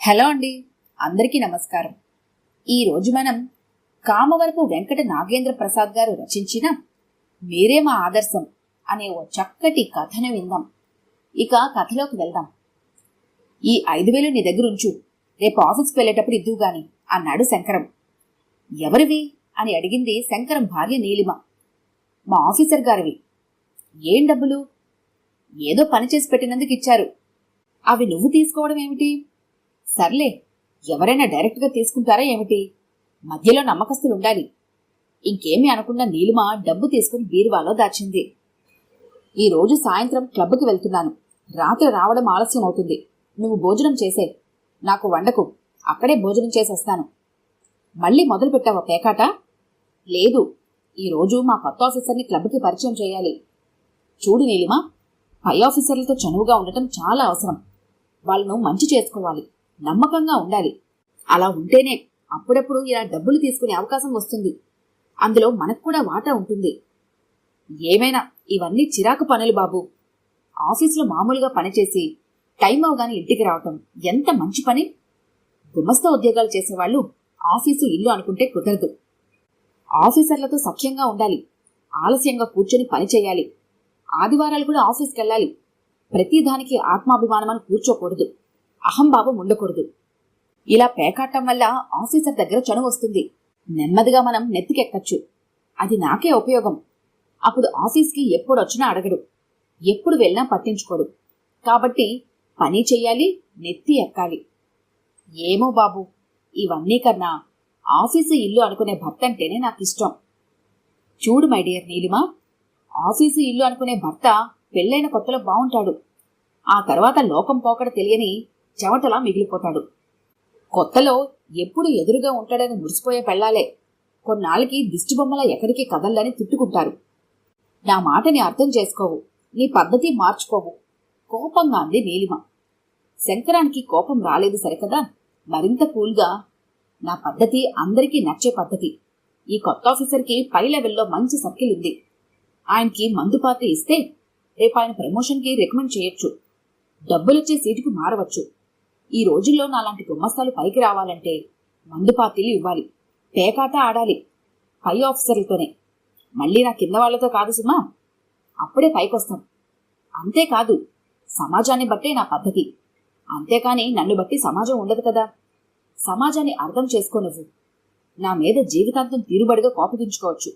Hello అండి, అందరికీ నమస్కారం. ఈరోజు మనం కామవరపు వెంకట నాగేంద్ర ప్రసాద్ గారు రచించిన మీరే మా ఆదర్శం అనే ఓ చక్కటి కథను విందాం. ఇక కథలోకి వెళ్దాం. ఈ 5,000 నీ దగ్గర ఉంచు, రేపు ఆఫీస్కి వెళ్ళేటప్పుడు ఇద్దు గాని అన్నాడు శంకరం. ఎవరివి అని అడిగింది శంకరం భార్య నీలిమ. మా ఆఫీసర్ గారివి. ఏం డబ్బులు? ఏదో పని చేసి పెట్టినందుకు ఇచ్చారు. అవి నువ్వు తీసుకోవడం ఏమిటి? సర్లే, ఎవరైనా డైరెక్ట్గా తీసుకుంటారా ఏమిటి? మధ్యలో నమ్మకస్తులుండాలి. ఇంకేమీ అనకుండా నీలిమ డబ్బు తీసుకుని బీరువాలో దాచింది. ఈరోజు సాయంత్రం క్లబ్కి వెళ్తున్నాను. రాత్రి రావడం ఆలస్యం అవుతుంది. నువ్వు భోజనం చేసే, నాకు వండకు, అక్కడే భోజనం చేసేస్తాను. మళ్ళీ మొదలు పెట్టావా పేకాట? లేదు, ఈరోజు మా కొత్త ఆఫీసర్ని క్లబ్కి పరిచయం చేయాలి. చూడు నీలిమ, పై ఆఫీసర్లతో చనువుగా ఉండటం చాలా అవసరం. వాళ్ళను మంచి చేసుకోవాలి, నమ్మకంగా ఉండాలి. అలా ఉంటేనే అప్పుడప్పుడు ఇలా డబ్బులు తీసుకునే అవకాశం వస్తుంది. అందులో మనకు కూడా వాటా ఉంటుంది. ఏమైనా ఇవన్నీ చిరాకు పనులు బాబు. ఆఫీసులో మామూలుగా పనిచేసి టైం అవగానే ఇంటికి రావటం ఎంత మంచి పని. గుమస్తా ఉద్యోగాలు చేసేవాళ్ళు ఆఫీసు ఇల్లు అనుకుంటే కుదరదు. ఆఫీసర్లతో సఖ్యంగా ఉండాలి. ఆలస్యంగా కూర్చొని పని చేయాలి. ఆదివారాలు కూడా ఆఫీస్కి వెళ్ళాలి. ప్రతిదానికి ఆత్మాభిమానమని కూర్చోకూడదు. అహంభావం ఉండకూడదు. ఇలా పేకాటం వల్ల ఆఫీసర్ దగ్గర చనువు వస్తుంది. నెమ్మదిగా మనం నెత్తికెక్కచ్చు. అది నాకే ఉపయోగం. అప్పుడు ఆఫీస్కి ఎప్పుడొచ్చినా అడగడు, ఎప్పుడు వెళ్ళినా పట్టించుకోడు. కాబట్టి పని చెయ్యాలి, నెత్తి ఎక్కాలి. ఏమో బాబు, ఇవన్నీ కన్నా ఆఫీసు ఇల్లు అనుకునే భర్త అంటేనే నాకు ఇష్టం. చూడు మై డియర్ నీలిమ, ఆఫీసు ఇల్లు అనుకునే భర్త పెళ్ళైన కొత్తలో బాగుంటాడు. ఆ తర్వాత లోకం పోకడ తెలియని చెవటలా మిగిలిపోతాడు. కొత్తలో ఎప్పుడు ఎదురుగా ఉంటాడని మురిసిపోయే పెళ్ళాలే కొన్నాళ్ళకి దిష్టిబొమ్మలా ఎక్కడికి కదల్లని తిట్టుకుంటారు. నా మాటని అర్థం చేసుకోవు, నీ పద్ధతి మార్చుకోవు, కోపంగా అంది నీలిమ. శంకరానికి కోపం రాలేదు సరికదా, మరింత కూల్గా, నా పద్ధతి అందరికీ నచ్చే పద్ధతి. ఈ కొత్త ఆఫీసర్కి పై లెవెల్లో మంచి సర్కిల్ ఉంది. ఆయనకి మందు పాత్ర ఇస్తే రేపు ఆయన ప్రమోషన్కి రికమెండ్ చేయొచ్చు. డబ్బులిచ్చే సీటుకు మారవచ్చు. ఈ రోజుల్లో నాలాంటి గుమ్మస్తాలు పైకి రావాలంటే మందు పార్టీలు ఇవ్వాలి, పేకాట ఆడాలి, పై ఆఫీసర్లతోనే. మళ్ళీ నా కింద వాళ్లతో కాదు సుమా. అప్పుడే పైకొస్తాం. అంతేకాదు, సమాజాన్ని బట్టే నా పద్ధతి. అంతేకాని నన్ను బట్టి సమాజం ఉండదు కదా. సమాజాన్ని అర్థం చేసుకో నువ్వు. నా మీద జీవితాంతం తీరుబడిగా కోపగించుకోవచ్చు.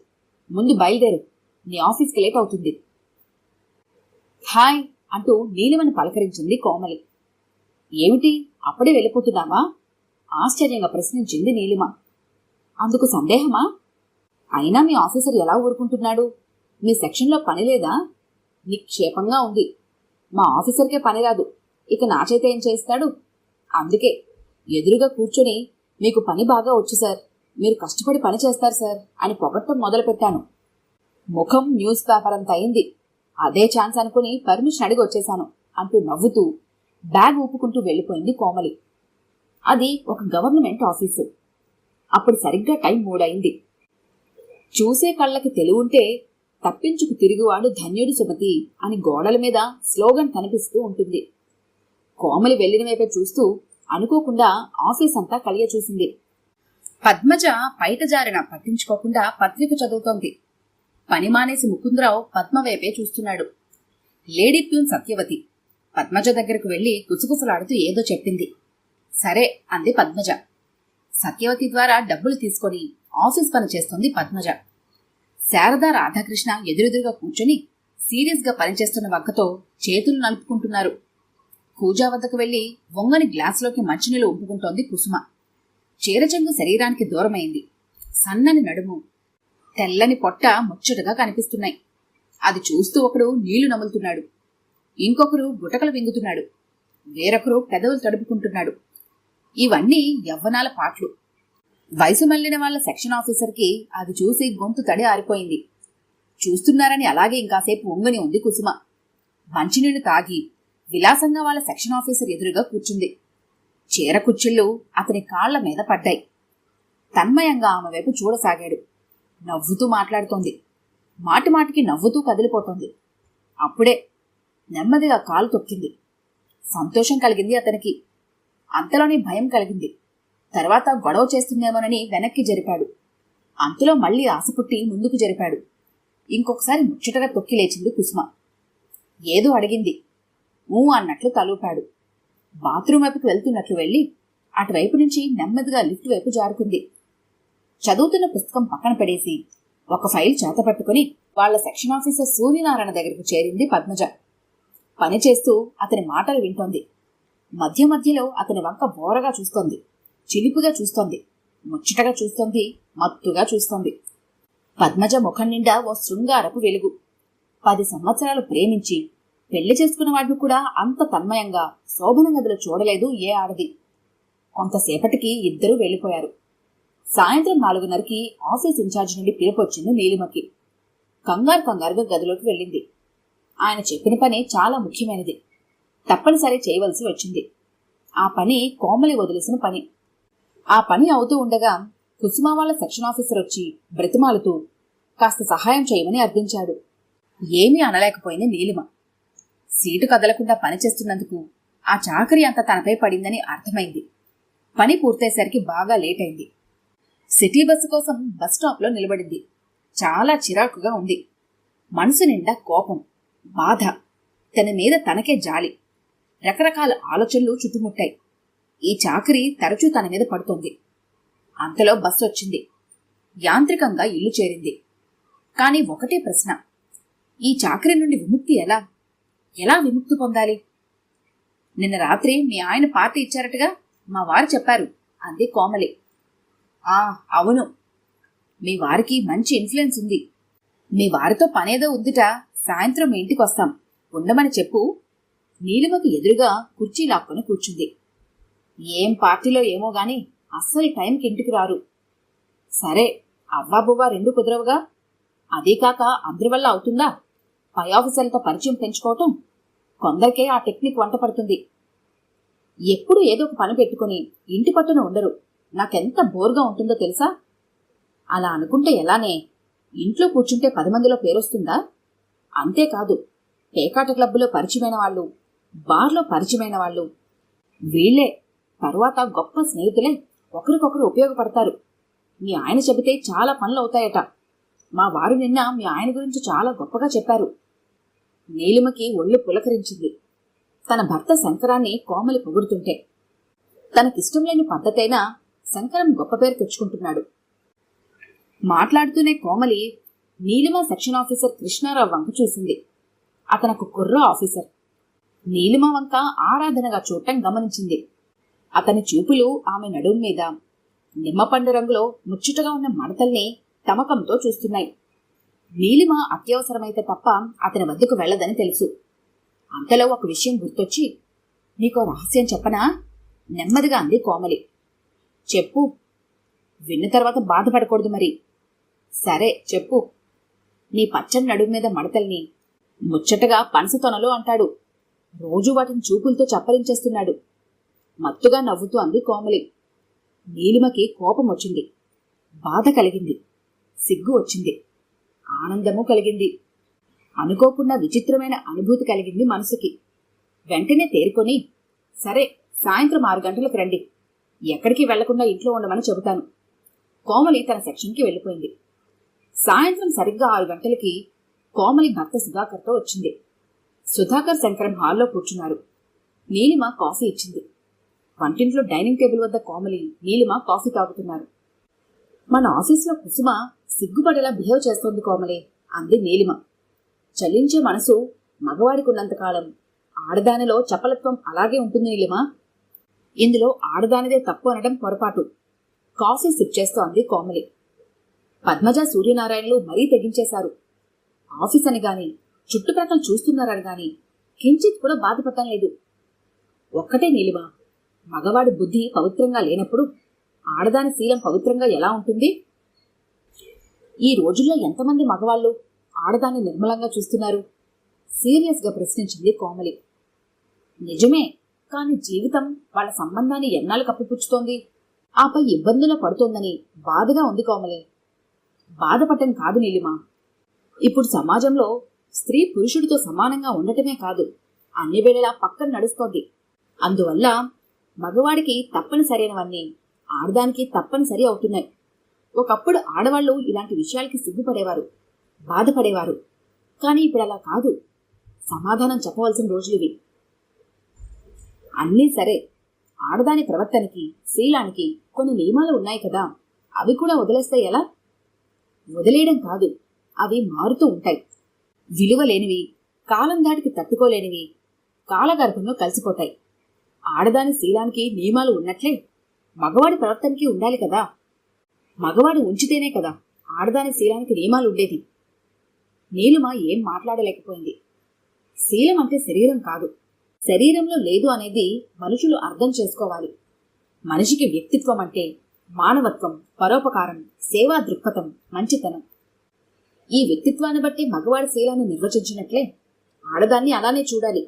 ముందు బయలుదేరు, నీ ఆఫీస్కి లేట్ అవుతుంది. హాయ్ అంటూ నీలిమని పలకరించింది కోమలి. ఏమిటి, అప్పుడే వెళ్ళిపోతున్నావా? ఆశ్చర్యంగా ప్రశ్నించింది నీలిమ. అందుకు సందేహమా? అయినా మీ ఆఫీసర్ ఎలా ఊరుకుంటున్నాడు? మీ సెక్షన్లో పని లేదా? నిక్షేపంగా ఉంది. మా ఆఫీసర్కే పని రాదు, ఇక నా చేత ఏం చేస్తాడు? అందుకే ఎదురుగా కూర్చొని మీకు పని బాగా వచ్చు సార్, మీరు కష్టపడి పని చేస్తారు సార్ అని పొగట్టం మొదలుపెట్టాను. ముఖం న్యూస్ పేపర్ అంత అయింది. అదే ఛాన్స్ అనుకుని పర్మిషన్ అడిగి వచ్చేశాను అంటూ నవ్వుతూ బ్యాగ్ ఊపుకుంటూ వెళ్ళిపోయింది కోమలి. అది ఒక గవర్నమెంట్ ఆఫీసు. అప్పుడు సరిగ్గా టైం 3 అయింది. చూసే కళ్ళకి తెలివుంటే తప్పించుకు తిరుగువాడు ధన్యుడు సుమతి అని గోడల మీద స్లోగన్ కనిపిస్తూ ఉంటుంది. కోమలి వెళ్లిన వైపే చూస్తూ అనుకోకుండా ఆఫీస్ అంతా కలియ చూసింది. పద్మజ బయట జారిన పట్టించుకోకుండా పత్రిక చదువుతోంది. పని మానేసి ముకుందరావు పద్మ వైపే చూస్తున్నాడు. లేడీ ప్యూన్ సత్యవతి పద్మజ దగ్గరకు వెళ్లి కుసుకుసలాడుతూ ఏదో చెప్పింది. సరే అంది పద్మజ. సత్యవతి ద్వారా డబ్బులు తీసుకొని ఆఫీస్ పని చేస్తోంది పద్మజ. శారదా రాధాకృష్ణ ఎదురెదురుగా కూర్చొని సీరియస్గా పనిచేస్తున్న వక్కతో చేతులు నలుపుకుంటున్నారు. కూజా వద్దకు వెళ్లి వంగని గ్లాసులోకి మంచినీళ్లు ఉంపుకుంటోంది కుసుమ. చీరచెంగు శరీరానికి దూరమైంది. సన్నని నడుము, తెల్లని పొట్ట ముచ్చటగా కనిపిస్తున్నాయి. అది చూస్తూ ఒకడు నీళ్లు నములుతున్నాడు, ఇంకొకరు గుటకలు వింగుతున్నాడు, వేరొకరు పెదవులు తడుపుకుంటున్నాడు. ఇవన్నీ యవ్వనాల పాటలు. వయసు మళ్లిన వాళ్ల సెక్షన్ ఆఫీసర్కి అది చూసి గొంతు తడి ఆరిపోయింది. చూస్తున్నారని అలాగే ఇంకాసేపు వంగని ఉంది కుసుమ. మంచినీళ్లు తాగి విలాసంగా వాళ్ళ సెక్షన్ ఆఫీసర్ ఎదురుగా కూర్చుంది. చీర కుచ్చిళ్ళు అతని కాళ్ల మీద పడ్డాయి. తన్మయంగా ఆమె వైపు చూడసాగాడు. నవ్వుతూ మాట్లాడుతోంది. మాటిమాటికి నవ్వుతూ కదిలిపోతోంది. అప్పుడే నెమ్మదిగా కాలు తొక్కింది. సంతోషం కలిగింది అతనికి. అంతలోనే భయం కలిగింది. తర్వాత గొడవ చేస్తుందేమోనని వెనక్కి జరిపాడు. అంతలో మళ్లీ ఆశ పుట్టి ముందుకు జరిపాడు. ఇంకొకసారి ముచ్చటగా తొక్కి లేచింది కుసుమ. ఏదో అడిగింది. అన్నట్లు తలూపాడు. బాత్రూమ్ వైపుకి వెళ్తున్నట్లు వెళ్లి అటువైపు నుంచి నెమ్మదిగా లిఫ్ట్ వైపు జారుకుంది. చదువుతున్న పుస్తకం పక్కన పడేసి ఒక ఫైల్ చేతపట్టుకుని వాళ్ల సెక్షన్ ఆఫీసర్ సూర్యనారాయణ దగ్గరకు చేరింది పద్మజ. పనిచేస్తూ అతని మాటలు వింటోంది. మధ్య మధ్యలో అతని వంక బోరగా చూస్తోంది, చిలిపుగా చూస్తోంది, ముచ్చటగా చూస్తోంది, మత్తుగా చూస్తోంది. పద్మజ ముఖం నిండా ఓ శృంగారపు వెలుగు. 10 సంవత్సరాలు ప్రేమించి పెళ్లి చేసుకున్న వాడిని కూడా అంత తన్మయంగా శోభన గదిలో చూడలేదు ఏ ఆడది. కొంతసేపటికి ఇద్దరూ వెళ్లిపోయారు. సాయంత్రం 4:30కి ఆఫీస్ ఇన్ఛార్జ్ నుండి పిలుపొచ్చింది నీలిమకి. కంగారుగా గదిలోకి వెళ్ళింది. ఆయన చెప్పిన పని చాలా ముఖ్యమైనది, తప్పనిసరి చేయవలసి వచ్చింది. ఆ పని కోమలి వదిలేసిన పని. ఆ పని అవుతూ ఉండగా కుసుమ వాళ్ళ సెక్షన్ ఆఫీసర్ వచ్చి బ్రతిమాలుతూ కాస్త సహాయం చేయమని అర్థించాడు. ఏమీ అనలేకపోయింది నీలిమ. సీటు కదలకుండా పనిచేస్తున్నందుకు ఆ చాకరీ అంత తనపై పడిందని అర్థమైంది. పని పూర్తయ్యేసరికి బాగా లేట్ అయింది. సిటీ బస్సు కోసం బస్ స్టాప్లో నిలబడింది. చాలా చిరాకుగా ఉంది. మనసు నిండా కోపం, బాధ, తన మీద తనకే జాలి, రకరకాల ఆలోచనలు చుట్టుముట్టాయి. ఈ చాకరీ తరచూ తన మీద పడుతోంది. అంతలో బస్సు వచ్చింది. యాంత్రికంగా ఇల్లు చేరింది. కాని ఒకటే ప్రశ్న, ఈ చాకరీ నుండి విముక్తి ఎలా విముక్తి పొందాలి? నిన్న రాత్రి మీ ఆయన పార్టీ ఇచ్చారటగా, మా వారు చెప్పారు అంది కోమలి. అవును, మీ వారికి మంచి ఇన్ఫ్లుయెన్స్ ఉంది. మీ వారితో పనేదో ఉందిట, సాయంత్రం మీ ఇంటికి వస్తాం, ఉండమని చెప్పు. నీలిమకి ఎదురుగా కుర్చీ లాక్కొని కూర్చుంది. ఏం పార్టీలో ఏమో గాని అస్సలు టైంకి ఇంటికి రారు. సరే, అవ్వాబువ్వా 2 కుదరవుగా. అదీ కాక అందరి వల్ల అవుతుందా? పై ఆఫీసర్లతో పరిచయం పెంచుకోవటం. కొందరికే ఆ టెక్నిక్ వంట పడుతుంది. ఎప్పుడు ఏదో ఒక పని పెట్టుకుని ఇంటి పట్టున ఉండరు. నాకెంత బోర్గా ఉంటుందో తెలుసా? అలా అనుకుంటే ఎలానే? ఇంట్లో కూర్చుంటే 10 మందిలో పేరొస్తుందా? అంతేకాదు, పేకాట క్లబ్లో పరిచయమైన వాళ్ళు, బార్లో పరిచయమైన వాళ్ళు, వీళ్లే తరువాత గొప్ప స్నేహితులే ఒకరికొకరు ఉపయోగపడతారు. మీ ఆయన చెబితే చాలా పనులు అవుతాయట. మా వారు నిన్న మీ ఆయన గురించి చాలా గొప్పగా చెప్పారు. నీలిమకి ఒళ్ళు పులకరించింది. తన భర్త శంకరాన్ని కోమలి పొగుడుతుంటే. తనకిష్టం లేని పద్ధతైనా శంకరం గొప్ప పేరు తెచ్చుకుంటున్నాడు. మాట్లాడుతూనే కోమలి నీలిమ సెక్షన్ ఆఫీసర్ కృష్ణారావు వంక చూసింది. అతనొక కుర్ర ఆఫీసర్. నీలిమ వంక ఆరాధనగా చూడటం గమనించింది. అతని చూపులు ఆమె నడుం మీద నిమ్మపండు రంగులో ముచ్చటగా ఉన్న మడతల్ని తమకంతో చూస్తున్నాయి. నీలిమ అత్యవసరమైతే తప్ప అతని వద్దకు వెళ్లదని తెలుసు. అంతలో ఒక విషయం గుర్తొచ్చి, నీకో రహస్యం చెప్పనా? నెమ్మదిగా అంది కోమలి. చెప్పు. విన్న తర్వాత బాధపడకూడదు మరి. సరే చెప్పు. నీ పచ్చని నడుం మీద మడతల్ని ముచ్చటగా పనసతొనలు అంటాడు. రోజూ వాటిని చూపులతో చప్పరించేస్తున్నాడు. మత్తుగా నవ్వుతూ అంది కోమలి. నీలిమకి కోపం వచ్చింది, బాధ కలిగింది, సిగ్గు వచ్చింది, ఆనందము కలిగింది. అనుకోకుండా విచిత్రమైన అనుభూతి కలిగింది మనసుకి. వెంటనే తేరుకొని, సరే సాయంత్రం 6 గంటలకు రండి, ఎక్కడికి వెళ్లకుండా ఇంట్లో ఉండమని చెబుతాను. కోమలి తన సెక్షన్కి వెళ్ళిపోయింది. సాయంత్రం సరిగ్గా 6 గంటలకి కోమలి భర్త సుధాకర్తో వచ్చింది. సుధాకర్ శంకరం హాల్లో కూర్చున్నారు. నీలిమ కాఫీ ఇచ్చింది. వంటింట్లో డైనింగ్ టేబుల్ వద్ద కోమలి, నీలిమ కాఫీ తాగుతున్నారు. మన ఆఫీసులో కుసుమ సిగ్గుపడేలా బిహేవ్ చేస్తోంది కోమలి అంది నీలిమ. చలించే మనసు మగవాడికున్నంతకాలం ఆడదానిలో చపలత్వం అలాగే ఉంటుంది నీలిమ. ఇందులో ఆడదానిదే తప్పు అనడం పొరపాటు. కాఫీ సిప్ చేస్తూ అంది కోమలి. పద్మజ సూర్యనారాయణలు మరీ తెగించేశారు. ఆఫీస్ అని గాని చుట్టుప్రక్కల చూస్తున్నారని గాని కించిత్ కూడా బాధపడటం లేదు. ఒక్కటే నీలిమ, మగవాడి బుద్ధి పవిత్రంగా లేనప్పుడు ఆడదాని శీలం పవిత్రంగా ఎలా ఉంటుంది? ఈ రోజుల్లో ఎంతమంది మగవాళ్ళు ఆడదాన్ని నిర్మలంగా చూస్తున్నారు? సీరియస్గా ప్రశ్నించింది కోమలి. నిజమే, కాని జీవితం వాళ్ళ సంబంధాన్ని ఎన్నాళ్ళు కప్పిపుచ్చుతోంది, ఆపై ఇబ్బందుల్లో పడుతోందని బాధగా ఉంది కోమలి. బాధపడటం కాదు నీలిమ, ఇప్పుడు సమాజంలో స్త్రీ పురుషుడితో సమానంగా ఉండటమే కాదు, అన్ని వేళలా పక్కన నడుస్తోంది. అందువల్ల మగవాడికి తప్పనిసరైనవన్నీ ఆడదానికి తప్పనిసరి అవుతున్నాయి. ఒకప్పుడు ఆడవాళ్లు ఇలాంటి విషయాలకి సిగ్గుపడేవారు, బాధపడేవారు. కానీ ఇప్పుడు అలా కాదు. సమాధానం చెప్పవలసిన రోజులివి. అన్నీ సరే, ఆడదాని ప్రవర్తనకి, శీలానికి కొన్ని నియమాలు ఉన్నాయి కదా, అవి కూడా వదిలేస్తే ఎలా? వదిలేయడం కాదు, అవి మారుతూ ఉంటాయి. విలువలేనివి, కాలం దాటికి తట్టుకోలేనివి కాలగర్భంలో కలిసిపోతాయి. ఆడదాని శీలానికి నియమాలు ఉన్నట్లే మగవాడి ప్రవర్తనకి ఉండాలి కదా. మగవాడు ఉంచితేనే కదా ఆడదాని శీలానికి నియమాలు ఉండేది. నీలిమ ఏం మాట్లాడలేకపోయింది. శీలం అంటే శరీరం కాదు, శరీరంలో లేదు అనేది మనుషులు అర్థం చేసుకోవాలి. మనిషికి వ్యక్తిత్వం అంటే మానవత్వం, పరోపకారం, సేవా దృక్పథం, మంచితనం. ఈ వ్యక్తిత్వాన్ని బట్టి మగవాడి శీలాన్ని నిర్వచించినట్లే ఆడదాన్ని అలానే చూడాలి.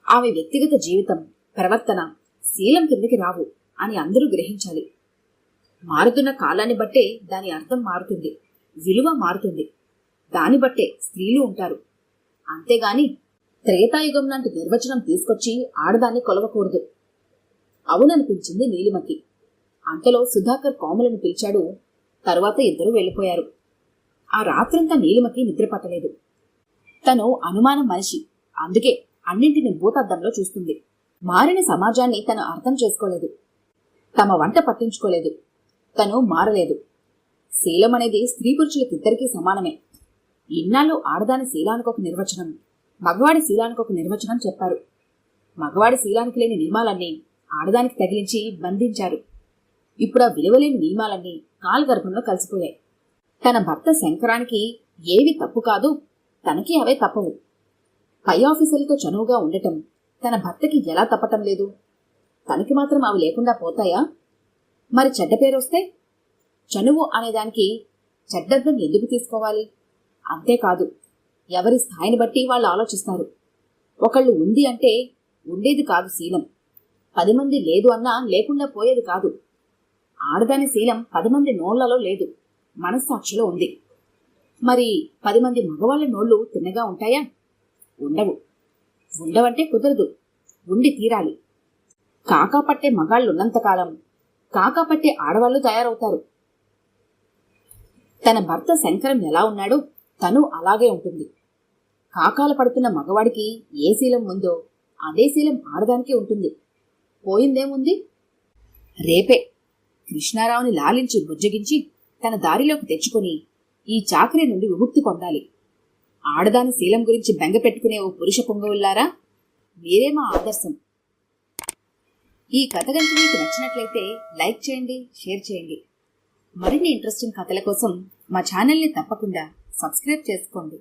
ఆమె వ్యక్తిగత జీవితం, ప్రవర్తన శీలం కిందకి రావు అని అందరూ గ్రహించాలి. మారుతున్న కాలాన్ని బట్టే దాని అర్థం మారుతుంది, విలువ మారుతుంది. దాన్ని బట్టే స్త్రీలు ఉంటారు. అంతేగాని త్రేతాయుగం లాంటి నిర్వచనం తీసుకొచ్చి ఆడదాన్ని కొలవకూడదు. అవుననిపించింది నీలిమకి. అంతలో సుధాకర్ కోమలను పిలిచాడు. తరువాత ఇద్దరూ వెళ్ళిపోయారు. ఆ రాత్రంతా నీలిమకి నిద్ర పట్టలేదు. తను అనుమానం మనిషి, అందుకే అన్నింటిని భూతద్దంలో చూస్తుంది. మారిన సమాజాన్ని తను అర్థం చేసుకోలేదు. తమ వంట పట్టించుకోలేదు. తను మారలేదు. శీలం అనేది స్త్రీ పురుషులకిద్దరికీ సమానమే. ఇన్నాళ్ళు ఆడదాని శీలానికి ఒక నిర్వచనం, మగవాడి శీలానికి ఒక నిర్వచనం చెప్పారు. మగవాడి శీలానికి లేని నియమాలన్నీ ఆడదానికి తగిలించి బంధించారు. ఇప్పుడు ఆ విలువలేని నియమాలన్నీ కాలగర్భంలో కలిసిపోయాయి. తన భర్త శంకరానికి ఏవి తప్పు కాదు, తనకి అవే తప్పవు. పై ఆఫీసర్లతో చనువుగా ఉండటం తన భర్తకి ఎలా తప్పటం లేదు? తనకి మాత్రం అవి లేకుండా పోతాయా? మరి చెడ్డ పేరొస్తే? చనువు అనేదానికి చెడ్డర్థం ఎందుకు తీసుకోవాలి? అంతేకాదు, ఎవరి స్థాయిని బట్టి వాళ్ళు ఆలోచిస్తారు. ఒకళ్ళు ఉంది అంటే ఉండేది కాదు శీలం. 10 మంది లేదు అన్నా లేకుండా పోయేది కాదు. ఆడదాని శీలం 10 మంది నోళ్లలో లేదు, మనస్సాక్షిలో ఉంది. మరి 10 మంది మగవాళ్ల నోళ్లు తిన్నగా ఉంటాయా? ఉండవు. ఉండవంటే కుదరదు, ఉండి తీరాలి. కాకా పట్టే మగాళ్లున్నంతకాలం కాకా పట్టే ఆడవాళ్లు తయారవుతారు. తన భర్త శంకరం ఎలా ఉన్నాడో తను అలాగే ఉంటుంది. కాకాలు పడుతున్న మగవాడికి ఏ శీలం ఉందో అదే శీలం ఆడదానికి ఉంటుంది. పోయిందేముంది? రేపే కృష్ణారావుని లాలించి బుజ్జగించి తన దారిలోకి తెచ్చుకొని ఈ చాకరీ నుండి విముక్తి పొందాలి. ఆడదాని శీలం గురించి బెంగ పెట్టుకునే ఓ పురుష పొంగవుల్లారా, మీరే మా ఆదర్శం. ఈ కథ కనుక మీకు నచ్చినట్లయితే లైక్ చేయండి, షేర్ చేయండి. మరిన్ని ఇంట్రెస్టింగ్ కథల కోసం మా ఛానల్ని తప్పకుండా సబ్స్క్రైబ్ చేసుకోండి.